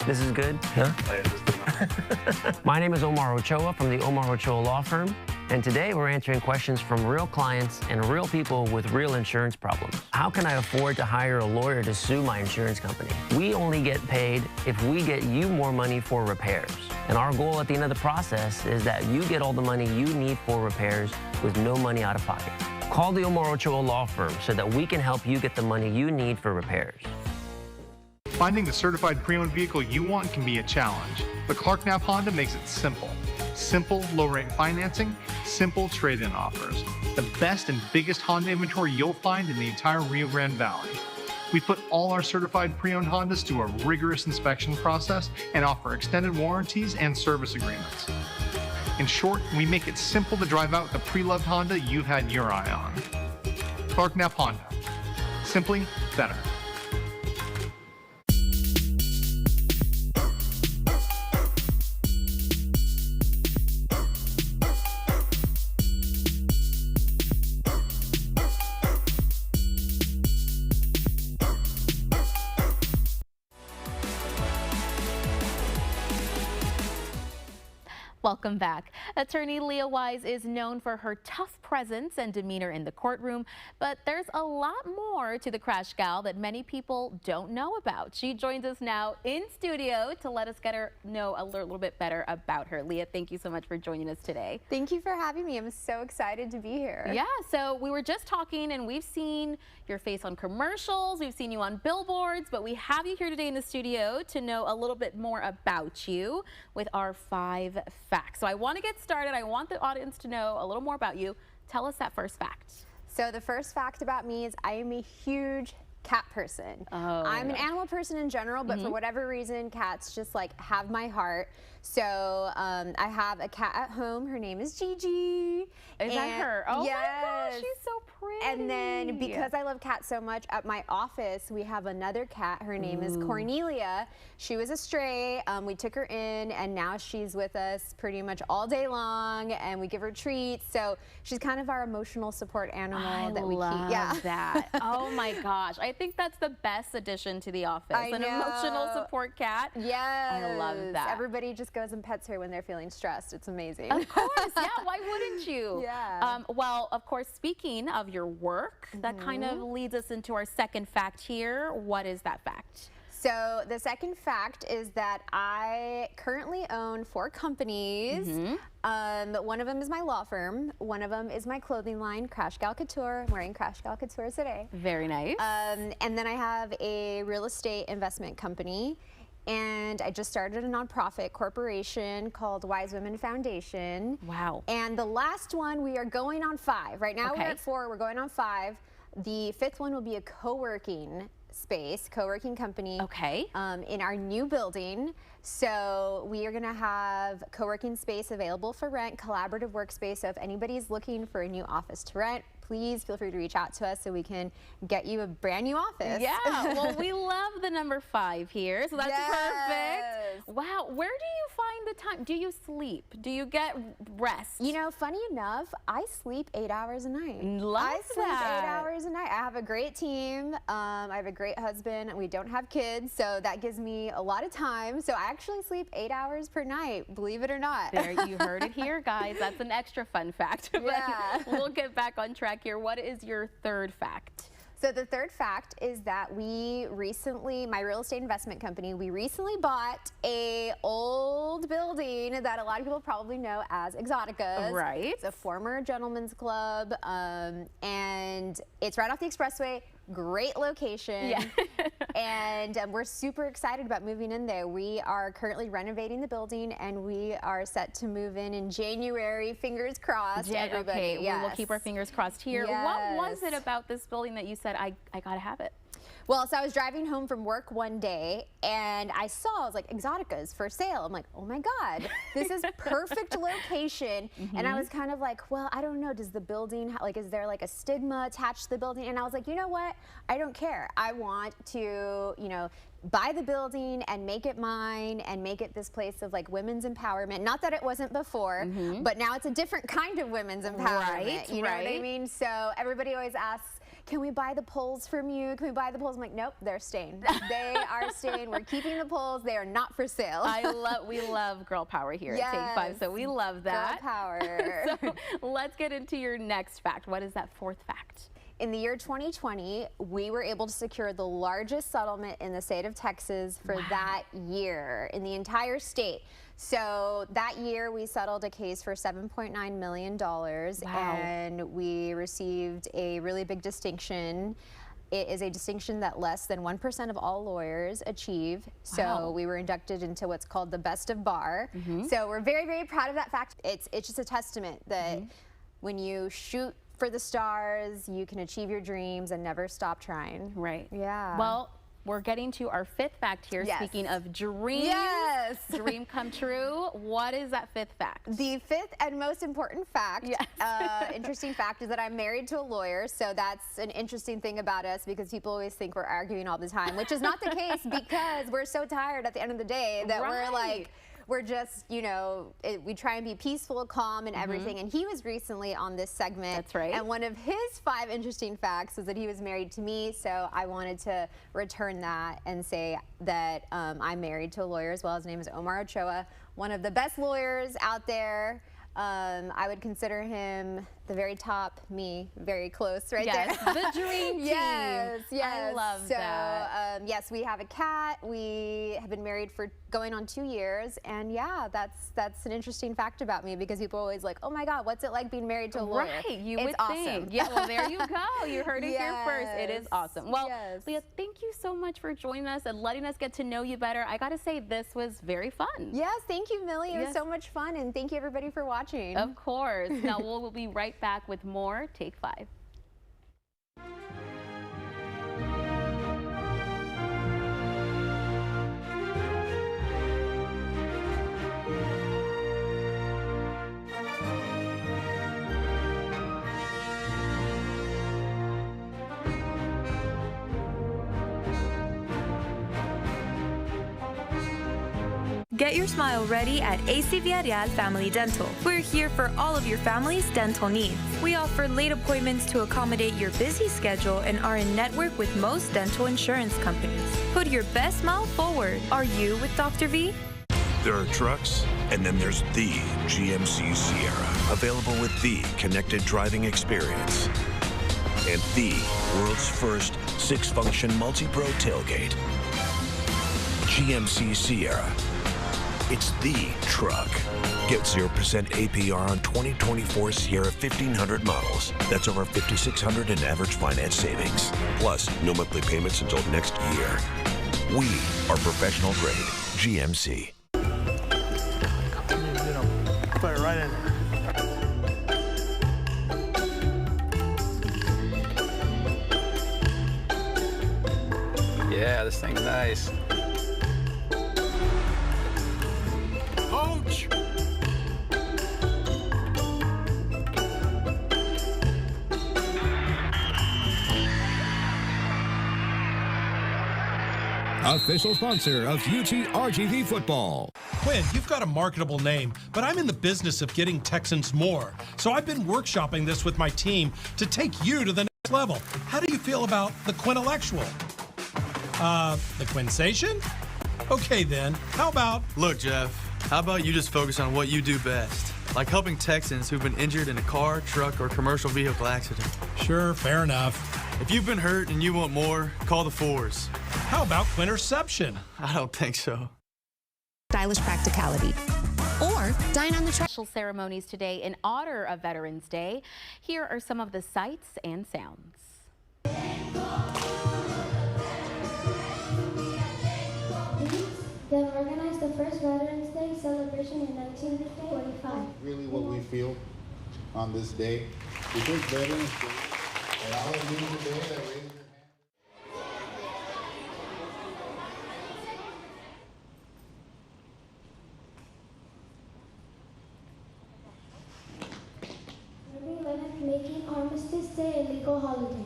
This is good? Huh? My name is Omar Ochoa from the Omar Ochoa Law Firm, and today we're answering questions from real clients and real people with real insurance problems. How can I afford to hire a lawyer to sue my insurance company? We only get paid if we get you more money for repairs. And our goal at the end of the process is that you get all the money you need for repairs with no money out of pocket. Call the Omar Ochoa Law Firm so that we can help you get the money you need for repairs. Finding the certified pre-owned vehicle you want can be a challenge, but Clark Knapp Honda makes it simple. Simple low-rate financing, simple trade-in offers. The best and biggest Honda inventory you'll find in the entire Rio Grande Valley. We put all our certified pre-owned Hondas through a rigorous inspection process and offer extended warranties and service agreements. In short, we make it simple to drive out the pre-loved Honda you've had your eye on. Clark Knapp Honda. Simply better. Welcome back. Attorney Leah Wise is known for her tough presence and demeanor in the courtroom, but there's a lot more to the Crash Gal that many people don't know about. She joins us now in studio to let us get her know a little bit better about her. Leah, thank you so much for joining us today. Thank you for having me. I'm so excited to be here. Yeah, so we were just talking and we've seen your face on commercials, we've seen you on billboards, but we have you here today in the studio to know a little bit more about you with our 5 facts. So I want to get started. I want the audience to know a little more about you. Tell us that first fact. So the first fact about me is I am a huge cat person. I'm an animal person in general, but for whatever reason, cats just like have my heart. So I have a cat at home. Her name is Gigi. Is that her? Oh yes. my gosh, she's so pretty. And then because I love cats so much, at my office we have another cat. Her name is Cornelia. She was a stray. We took her in, and now she's with us pretty much all day long, and we give her treats. So she's kind of our emotional support animal that we keep. Yeah, that. Oh my gosh, I think that's the best addition to the office. An emotional support cat. Yes, I love that. Everybody just goes and pets her when they're feeling stressed. It's amazing. Of course, yeah. Why wouldn't you? Yeah. Well, of course, speaking of your work, that kind of leads us into our second fact here. What is that fact? So the second fact is that I currently own 4 companies. One of them is my law firm. One of them is my clothing line, Crash Gal Couture. I'm wearing Crash Gal Couture today. Very nice. And then I have a real estate investment company. And I just started a nonprofit corporation called Wise Women Foundation. Wow. And the last one, we are going on 5. Right now we're at 4, we're going on 5. The 5th one will be a co-working space, co-working company in our new building. So we are going to have co-working space available for rent, collaborative workspace. So if anybody's looking for a new office to rent, please feel free to reach out to us so we can get you a brand new office. Yeah, well, we love the number 5 here, so that's perfect. Wow, where do you find the time? Do you sleep? Do you get rest? You know, funny enough, I sleep 8 hours a night. I sleep 8 hours a night. I have a great team. I have a great husband. We don't have kids, so that gives me a lot of time. So I actually sleep 8 hours per night, believe it or not. There, you heard it here, guys. That's an extra fun fact. But we'll get back on track here. What is your third fact? So the third fact is that my real estate investment company, we recently bought a old building that a lot of people probably know as Exotica's. Right. It's a former gentleman's club, and it's right off the expressway. Great location. Yeah. And we're super excited about moving in there. We are currently renovating the building, and we are set to move in January. Fingers crossed, everybody. Okay, yes. we will keep our fingers crossed here. Yes. What was it about this building that you said, I gotta have it? Well, so I was driving home from work one day and I was like, Exotica's for sale. I'm like, oh my God, this is perfect location. And I was kind of like, well, I don't know, does the building, is there like a stigma attached to the building? And I was like, you know what? I don't care. I want to, buy the building and make it mine and make it this place of like women's empowerment. Not that it wasn't before, but now it's a different kind of women's empowerment. Right, you know what I mean? So everybody always asks, can we buy the poles from you? Can we buy the poles? I'm like, nope, they're staying. They are staying. We're keeping the poles. They are not for sale. We love girl power here at Take 5, so we love that. Girl power. So let's get into your next fact. What is that fourth fact? In the year 2020, we were able to secure the largest settlement in the state of Texas for that year in the entire state. So that year we settled a case for $7.9 million and we received a really big distinction. It is a distinction that less than 1% of all lawyers achieve. So we were inducted into what's called the best of bar. So we're very, very proud of that fact. It's just a testament that when you shoot for the stars, you can achieve your dreams and never stop trying. Right. Yeah. Well, we're getting to our fifth fact here. Yes. Speaking of dreams, yes. Dream come true. What is that fifth fact? The fifth and most important fact, interesting fact, is that I'm married to a lawyer. So that's an interesting thing about us because people always think we're arguing all the time, which is not the case because we're so tired at the end of the day that we're like, we're just, we try and be peaceful, calm, and everything. And he was recently on this segment. That's right. And one of his 5 interesting facts was that he was married to me. So I wanted to return that and say that I'm married to a lawyer as well. His name is Omar Ochoa, one of the best lawyers out there. I would consider him the very top, me, very close there. The dream team. Yes. I love that. Yes, we have a cat. We have been married for going on 2 years. And yeah, that's an interesting fact about me because people are always like, oh my God, what's it like being married to a lawyer? Right, you it's would awesome. think. Yeah, well, there you go. You heard it here first. It is awesome. Well, yes. Leah, thank you so much for joining us and letting us get to know you better. I got to say, this was very fun. Yes, thank you, Millie. It was so much fun. And thank you, everybody, for watching. Of course. Now, we'll be right back with more Take 5. Get your smile ready at AC Villarreal Family Dental. We're here for all of your family's dental needs. We offer late appointments to accommodate your busy schedule and are in network with most dental insurance companies. Put your best smile forward. Are you with Dr. V? There are trucks, and then there's the GMC Sierra, available with the connected driving experience and the world's first 6-function multi-pro tailgate. GMC Sierra. It's the truck. Get 0% APR on 2024 Sierra 1500 models. That's over $5,600 in average finance savings. Plus, no monthly payments until next year. We are professional grade GMC. Put it right in. Yeah, this thing's nice. Coach! Official sponsor of UT-RGV football. Quinn, you've got a marketable name, but I'm in the business of getting Texans more. So I've been workshopping this with my team to take you to the next level. How do you feel about the Quintellectual? The Quinsation? Okay then, how about... Look, Jeff, how about you just focus on what you do best? Like helping Texans who've been injured in a car, truck, or commercial vehicle accident. Sure, fair enough. If you've been hurt and you want more, call the Fours. How about Quinterception? I don't think so. Stylish practicality. Or dine on the track. Special ceremonies today in honor of Veterans Day. Here are some of the sights and sounds. They organized the first Veterans Day celebration in 1945. Really what we feel on this day. Because Veterans Day, and all of you today that raised your hand. Making Armistice Day a legal holiday.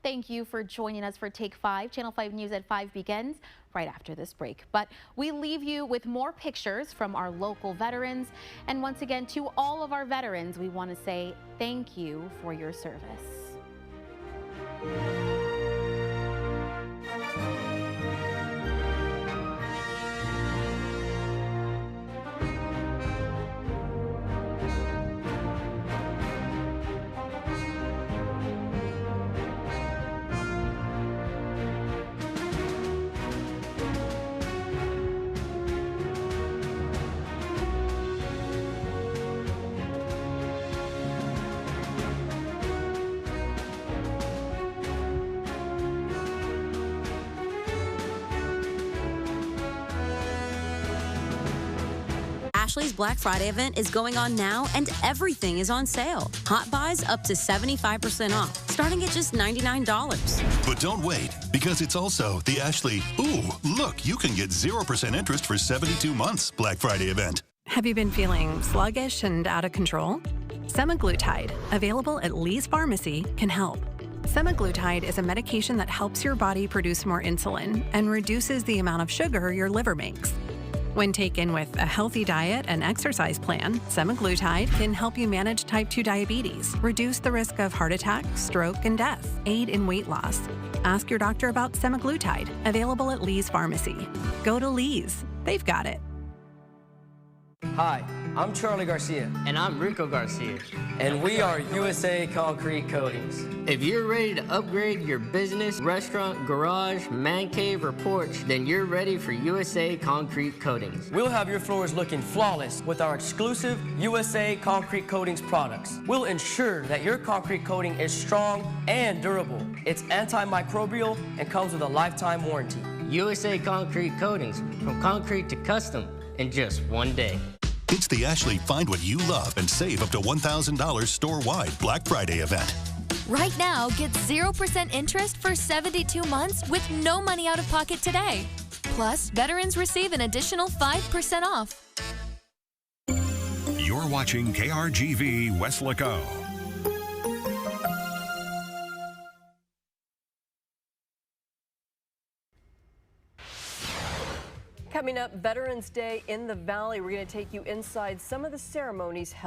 Thank you for joining us for Take 5. Channel 5 News at 5 begins right after this break. But we leave you with more pictures from our local veterans. And once again, to all of our veterans, we want to say thank you for your service. Ashley's Black Friday event is going on now, and everything is on sale. Hot buys up to 75% off, starting at just $99. But don't wait, because it's also the Ashley, ooh, look, you can get 0% interest for 72 months Black Friday event. Have you been feeling sluggish and out of control? Semaglutide, available at Lee's Pharmacy, can help. Semaglutide is a medication that helps your body produce more insulin and reduces the amount of sugar your liver makes. When taken with a healthy diet and exercise plan, semaglutide can help you manage type 2 diabetes, reduce the risk of heart attack, stroke, and death, aid in weight loss. Ask your doctor about semaglutide, available at Lee's Pharmacy. Go to Lee's. They've got it. Hi, I'm Charlie Garcia. And I'm Rico Garcia. And we are USA Concrete Coatings. If you're ready to upgrade your business, restaurant, garage, man cave, or porch, then you're ready for USA Concrete Coatings. We'll have your floors looking flawless with our exclusive USA Concrete Coatings products. We'll ensure that your concrete coating is strong and durable. It's antimicrobial and comes with a lifetime warranty. USA Concrete Coatings, from concrete to custom, in just one day. It's the Ashley Find What You Love and save up to $1,000 store-wide Black Friday event. Right now, get 0% interest for 72 months with no money out of pocket today. Plus, veterans receive an additional 5% off. You're watching KRGV Weslaco. Coming up, Veterans Day in the Valley. We're going to take you inside some of the ceremonies held.